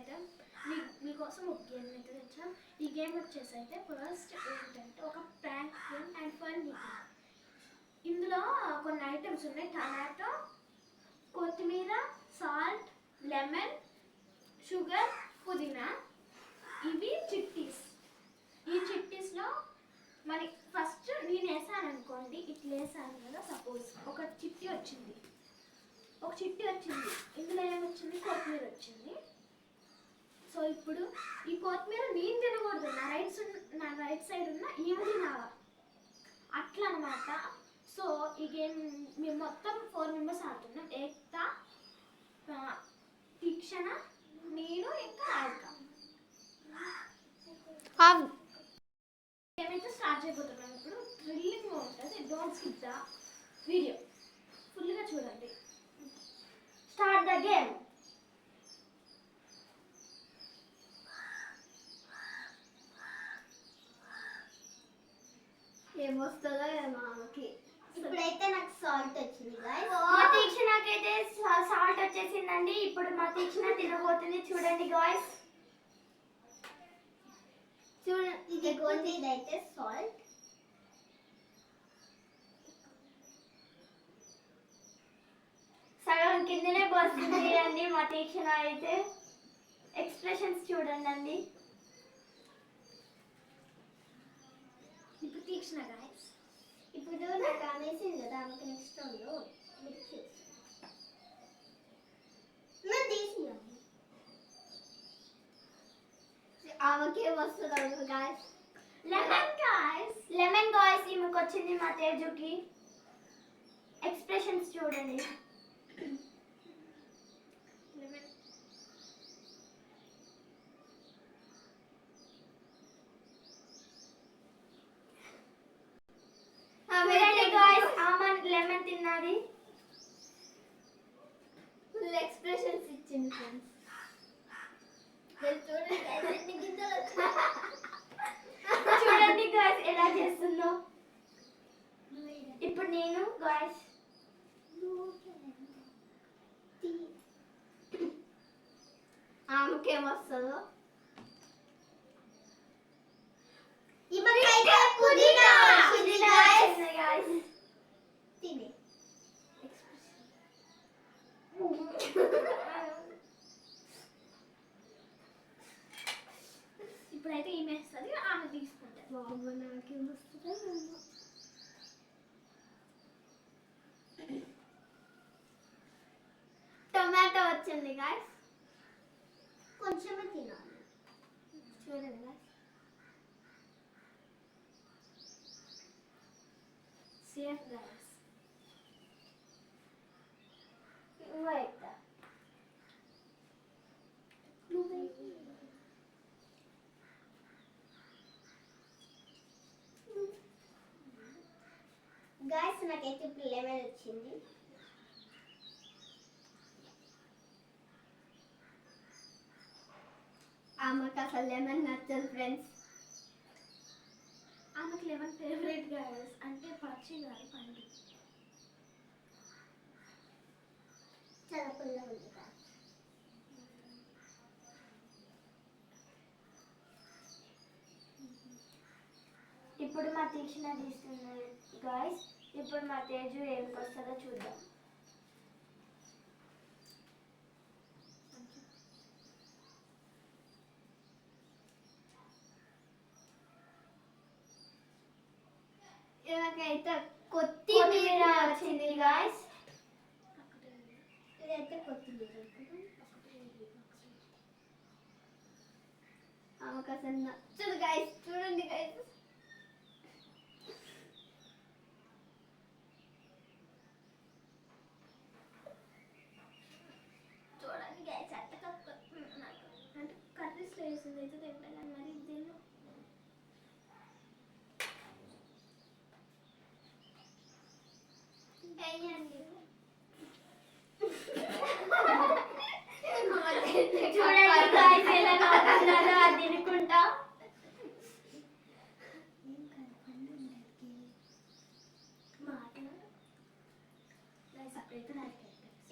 అయితే మీకోసం ఒక గేమ్ అయితే తెచ్చాం. ఈ గేమ్ వచ్చేసి అయితే ఫస్ట్ ఏంటంటే ఒక prank game and fun game. ఇందులో కొన్ని ఐటమ్స్ ఉన్నాయి. టమాటో, కొత్తిమీర, సాల్ట్, లెమన్, షుగర్, పుదీనా. ఇవి చిట్టీస్. ఈ చిట్టీస్లో మరి ఫస్ట్ నేను వేసాను అనుకోండి, ఇట్లా వేసాను కదా. సపోజ్ ఒక చిట్టి వచ్చింది. ఇందులో ఏమొచ్చింది? కొత్తిమీర వచ్చింది. సో ఇప్పుడు ఈ కొత్తిమీర నేను తినకూడదు, నా రైట్ సైడ్ ఉన్న ఈమె తినాలా, అట్లా అనమాట. సో ఈ గేమ్ మేము మొత్తం 4 మెంబర్స్ ఆడుతున్నాం. ఏక్తా, తీక్షణ, నేను ఇంకా రాధిక. ఏమైతే స్టార్ట్ చేయబోతున్నాం. ఇప్పుడు థ్రిల్లింగ్గా ఉంటుంది. డోంట్ స్కిప్ ద వీడియో, ఫుల్గా చూడండి. Start the game. ఏమొస్తుందో మామకి. ఇప్పుడైతే నాకు సాల్ట్ వచ్చింది గాయ్స్. మా తీక్షణకైతే సాల్ట్ వచ్చేసిందండి. ఇప్పుడు మా తీక్షణ తినబోతుంది. చూడండి గాయ్స్. ఇది గోల్డ్, ఇదైతే సాల్ట్. సగం కిందనే పోస్తుంది అండి మా తీక్షణ అయితే. ఎక్స్ప్రెషన్స్ చూడండి అండి. ఇప్పుడు తీక్షణ గాయ్స్. ఇప్పుడు నాకు ఆమెసింది కదా, ఆమెకి నెక్స్ట్ రౌండ్లో మిర్చి నేను తీసినాను. ఆమెకి ఏమొస్తుంది గాయ్స్? లెమన్ గాయ్స్ ఈమెకు వచ్చింది మా తేజుకి. ఎక్స్ప్రెషన్స్ చూడండి. లెమన్ తిన్నది. ఫుల్ ఎక్స్ప్రెషన్స్ ఇచ్చింది ఫ్రెండ్స్. చూడండి గాయ్స్ ఎలా చేస్తుందో. ఇప్పుడు నేను గాయ్స్ ఆమెకి ఏమొస్తుందో. ఇప్పుడైతే ఈమె వేస్తుంది, ఆమె తీసుకుంటారు. బాబు నాకేమొస్తుందో. టొమాటో వచ్చింది గాయ్స్. కొంచెమే తినాలి. చూడండి గాయ్స్. Safe guys. గాయ్స్ నాకైతే ఇప్పుడు లెమన్ వచ్చింది. ఆమెకు అసలు లెమన్ నచ్చదు ఫ్రెండ్స్. ఆమెకు లెమన్ ఫేవరెట్ గాయ్స్. అంటే పచ్చి కాదు, పండు. చాలా పుల్లగా ఉంది. ఇప్పుడు మా తీక్షణ తీస్తున్నారు గాయ్స్. ఇప్పుడు మా తేజు ఏమికి వస్తుందో చూద్దాం. ఇలాగైతే కొత్తిమీర వచ్చింది గాయ్స్. ఇదైతే కొత్తిమీర. ఆమెకు అసలు నచ్చదు గాయ్స్. చూడండి గాయ్స్. చూడండి గాయ్స్. అంటే కర్రీస్లో వేసింది అయితే తింటాను, మరి దీనిలో వేయండి. చూడండి గాయ్స్ ఎలా నవ్వుతున్నారో అది తినుకుంటా.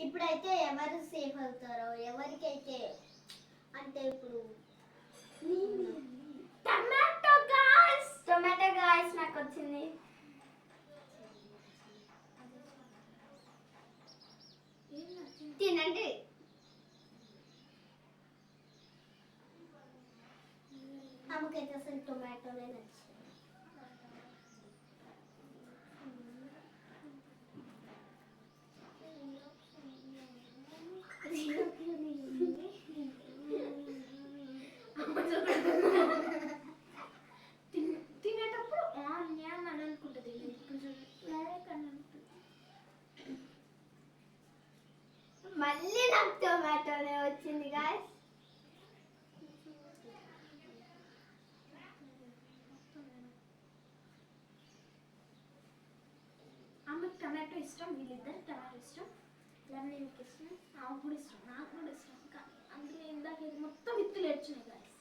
ఇప్పుడైతే ఎవరు సేఫ్ అవుతారో, ఎవరికైతే అంటే ఇప్పుడు టమాటో గాయ్స్. టొమాటో గాయస్ నాకు వచ్చింది. తినండి. ఆమెకైతే అసలు టొమాటోనే నచ్చింది. తినేటప్పుడు ఆనియన్ అని అనుకుంటుంది. వేరే కన్నా మళ్ళీ నాకు టొమాటోనే వచ్చింది గాయస్. ఆమెకు టమాటో ఇష్టం, వీళ్ళిద్దరు టమాటో ఇష్టం, లెమన్ ఇష్టం, నాకు కూడా ఇష్టం, నాకు కూడా ఇష్టం. కానీ అందులో ఇందాక ఇది మొత్తం విత్తులు ఏడ్చినాయి గాయస్.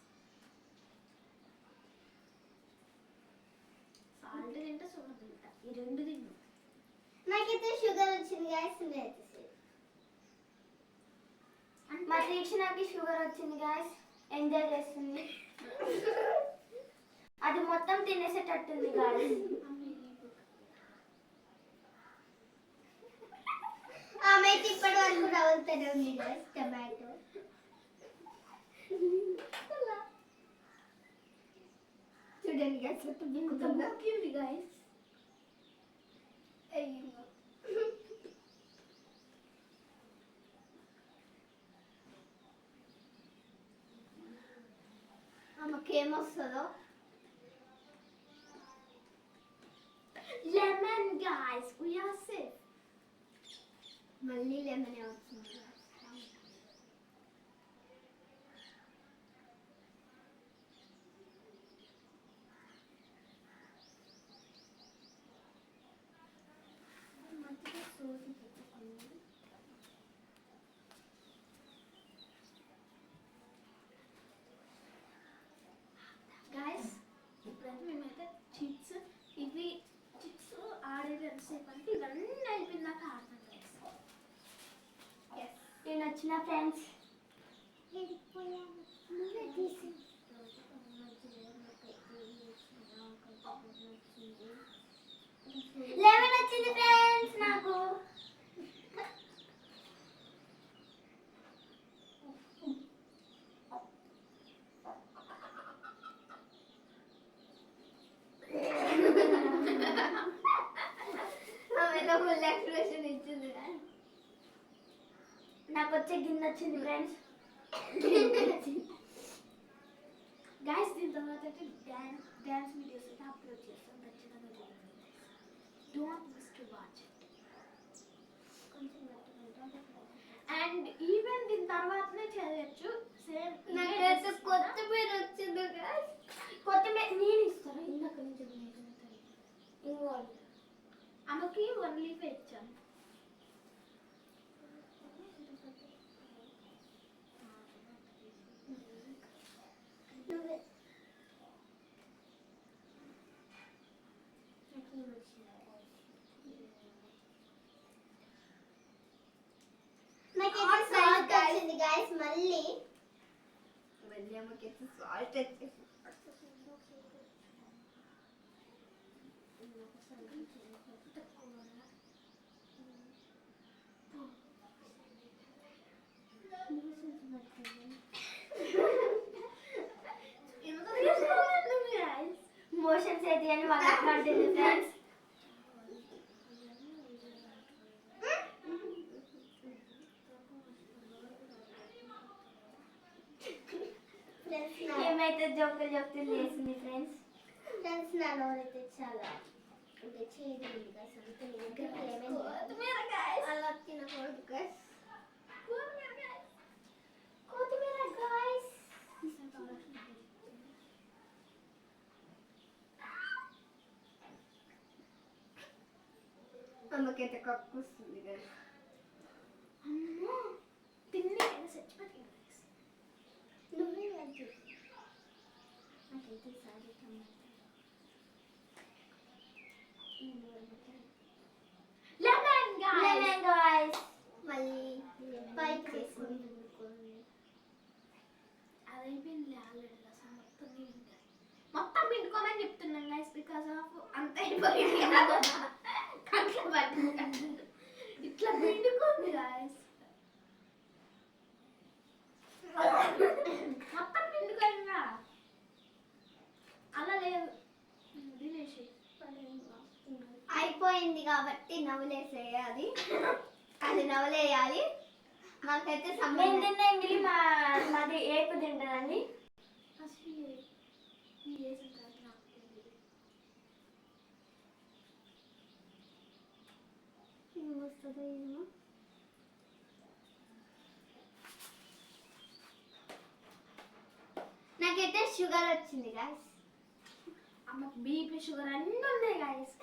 సాల్ట్ తింటే షుగర్ తింటా, ఈ రెండు తిన్నా. నాకైతే షుగర్ వచ్చింది గాయస్. మా దీక్షణకి షుగర్ వచ్చింది గాయస్. ఎంజాయ్ చేస్తుంది. అది మొత్తం తినేసేటట్టుంది గాయస్. ఆమె అయితే ఇప్పటి వరకు నవ్వుతూనే ఉంది గాయస్. టమాటో చూడండి గాయస్. ఉంది గాయస్. ఆమెకి ఏమొస్తుందో. Lemon guys, we are safe. మళ్ళీ లెమన్ వచ్చింది. గాయస్ ఇప్పుడైతే మేమైతే చిప్స్, ఇవి చిప్స్ ఆడేది ఎంతసేపు అంటే ఇవన్నీ అయిపోయిందాక ఆడతాం గాయస్. నేను వచ్చిన ఫ్రెండ్స్. లెమన్ వచ్చింది ఫ్రెండ్స్ నాకు. ఆమెతో ఫుల్ ఎక్స్ప్రెషన్ ఇచ్చింది. నాకు వచ్చే గిన్నె వచ్చింది ఫ్రెండ్స్. గాయస్ దీని తర్వాత అయితే డ్యాన్స్ వీడియోస్ అయితే అప్లోడ్ చేస్తాం, ఖచ్చితంగా చూడండి. Don't miss to watch it. And even దీని తర్వాతనే చేయొచ్చు. సేమ్ నాకైతే కొత్తిమీర వచ్చింది గాయస్. కొత్తిమీర నేను ఇస్తాను. ఇందాక నుంచి ఇంకోటి ఆమెకి 1 లీఫ్ ఇచ్చాను. నాకైతే సాల్ట్ వచ్చింది గాయస్. మళ్ళీ ఆమెకైతే సాల్ట్ వచ్చింది. మోషన్స్ అయితే అని వాళ్ళు మాట్లాడుతుంది ఫ్రెండ్స్. ఏమైతే జోకులు జోకులు చేసింది ఫ్రెండ్స్. ఫ్రెండ్స్ నా నోరైతే చాలా అంటే చేదు ఉంది గాయస్. అలా తినకూడదు గాయస్. కొత్తిమీర గాయస్. అమ్మకైతే కక్కు వస్తుంది గాయస్. అమ్మో తిని చచ్చిపోతుంది. నువ్వే మంచి నాకైతే సారీ లెమన్ గాయస్. మళ్ళీ పైకి వేసుకొని I ఆల్రెడీ రసం మొత్తం పిండుకోవాలి. మొత్తం పిండుకోమని చెప్తున్నాను గైస్, బికాస్ ఆఫ్ అంత అయిపోయింది కంట్లో పట్టింది. ఇట్లా పిండుకోండి గైస్, మొత్తం పిండుకోండి. అలా లేదు తినేసి అయిపోయింది కాబట్టి నవ్వులేసేయాలి. అది నవ్వులేయాలి. మాకైతే మేము తిన్న ఇంగిలి మాది ఏపు తింటుందండి. అసలు ఈ వేసిన తర్వాత నాకు వస్తుందో ఏమో. నాకైతే షుగర్ వచ్చింది గాయస్. అమ్మకు బీపీ షుగర్ అన్నీ ఉన్నాయి గాయస్.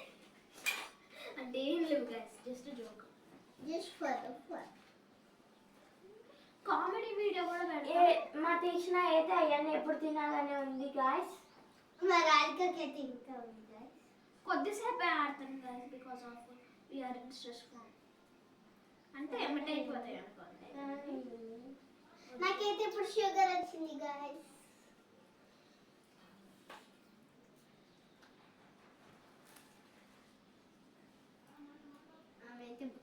అంటే ఏం లేవు guys, just joke, just for comedy video కూడా మా తీసిన అయితే అవన్నీ ఎప్పుడు తినాలనే ఉంది గాయస్. మా రాధికకి ఇంకా ఉంది గాయస్. కొద్దిసేపే ఆడతాను guys, because of we are in stress form. అంటే ఎమ్మటే అయిపోతాయి అనుకోండి. నాకైతే ఇప్పుడు షుగర్ వచ్చింది గాయస్. ఆమె బుక్క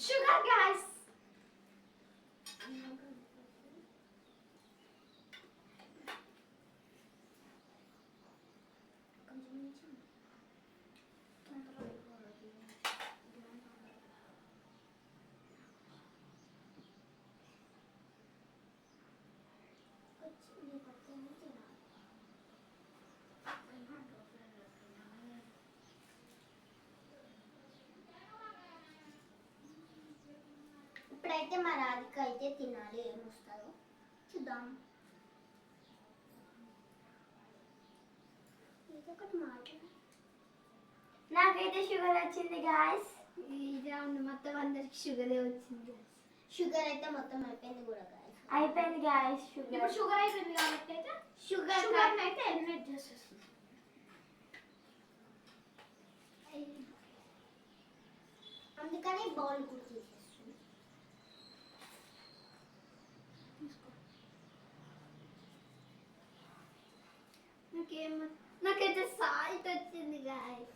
షుగర్ గాయస్. ఇప్పుడైతే మా రాధిక అయితే తినాలి. ఏమొస్తుందో చూద్దాం. ఇదొకటి మాట. నాకైతే షుగర్ వచ్చింది గాయస్. మొత్తం అందరికి షుగరే వచ్చింది. షుగర్ అయితే మొత్తం అయిపోయింది కూడా గాయస్. అయిపోయింది గాయస్ షుగర్. ఇప్పుడు షుగర్ అయిపోయింది కాబట్టి అయితే షుగర్ అయితే ఎలిమినేట్ చేసేస్తుంది. అందుకని బౌల్ కూడా తీసేస్తుంది. నాకైతే సాల్ట్ వచ్చింది గాయస్.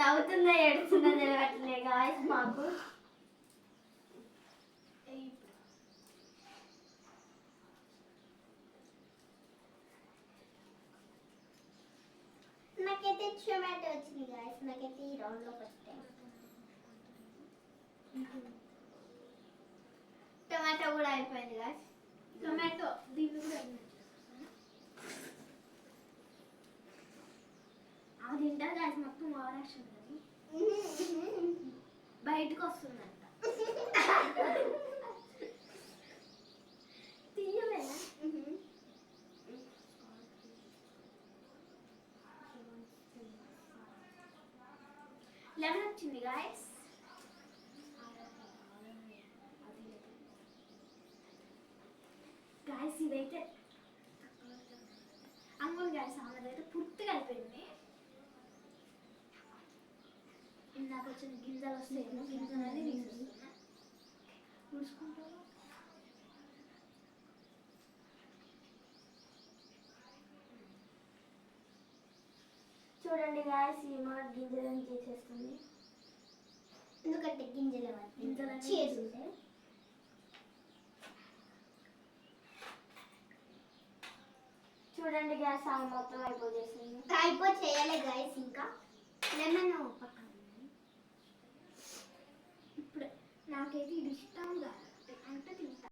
నవ్వుతుందా ఏడుస్తుందా తెలియట్లే గాయస్ మాకు. నాకైతే టొమాటో వచ్చింది గాయస్. నాకైతే ఈ రౌండ్ లో ఫస్ట్ టైం టొమాటో కూడా అయిపోయింది గాయస్. టొమాటో దీన్ని కూడా ఎలిమినేట్ చేసేస్తాను. అది తింటారు గాయస్, మొత్తం ఓవర్ యాక్షన్ అది బయటకు వస్తుందంట. తీయలే లెమన్ వచ్చింది గాయస్. గాయస్ ఇదైతే అంగుల్ గాయస్, ఆమెదైతే పూర్తిగా అయిపోయింది. ఇందాక వచ్చిన గింజలు వస్తాయి, గింజలు అనేది తీసేస్తున్నా. చూసుకుంటారు చూడండి గాయస్, ఈ మా గింజలను తీసేస్తుంది. ఎందుకంటే గింజలు గింజలు చేస్తుంటే చూడండి గ్యాస్ ఆమె మొత్తం అయిపోతుంది. చేయాలి గాయస్. ఇంకా లెమన్ పక్కన ఇప్పుడు నాకైతే ఇది ఇష్టం కాదు అంటే తింటా.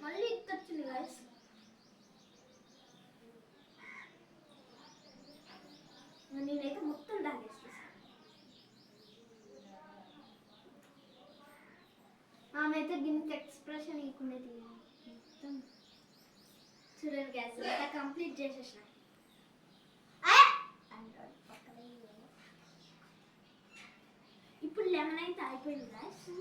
మళ్ళీ ఇది వచ్చింది గాయస్. నేనైతే మొత్తం తాగేసేసాను. ఆమె అయితే దీనికి ఎక్స్ప్రెషన్ ఇవ్వకుండా మొత్తం చూడండి గ్యాస్ అంతా కంప్లీట్ చేసేసిన. ఇప్పుడు లెమన్ అయితే అయిపోయింది గ్యాస్.